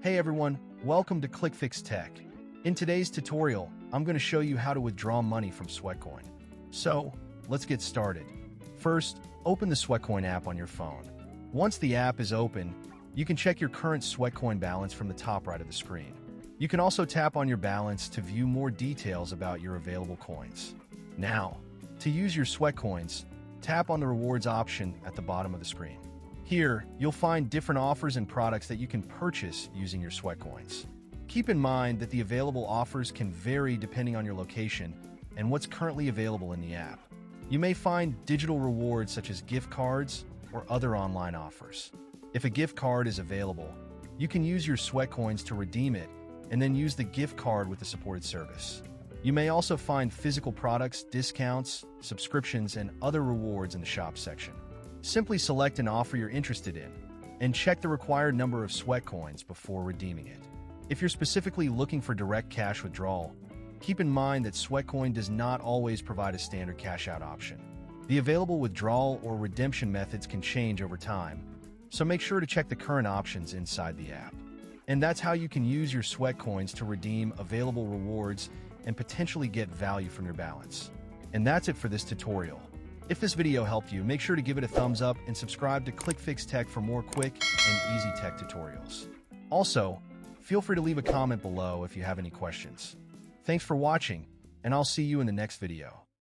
Hey everyone, welcome to ClickFix Tech. In today's tutorial, I'm going to show you how to withdraw money from Sweatcoin. So, let's get started. First, open the Sweatcoin app on your phone. Once the app is open, you can check your current Sweatcoin balance from the top right of the screen. You can also tap on your balance to view more details about your available coins. Now, to use your Sweatcoins, tap on the rewards option at the bottom of the screen. Here, you'll find different offers and products that you can purchase using your Sweatcoins. Keep in mind that the available offers can vary depending on your location and what's currently available in the app. You may find digital rewards such as gift cards or other online offers. If a gift card is available, you can use your Sweatcoins to redeem it and then use the gift card with the supported service. You may also find physical products, discounts, subscriptions, and other rewards in the shop section. Simply select an offer you're interested in and check the required number of Sweatcoins before redeeming it. If you're specifically looking for direct cash withdrawal, keep in mind that Sweatcoin does not always provide a standard cash-out option. The available withdrawal or redemption methods can change over time, so make sure to check the current options inside the app. And that's how you can use your Sweatcoins to redeem available rewards and potentially get value from your balance. And that's it for this tutorial. If this video helped you, make sure to give it a thumbs up and subscribe to ClickFix Tech for more quick and easy tech tutorials. Also, feel free to leave a comment below if you have any questions. Thanks for watching, and I'll see you in the next video.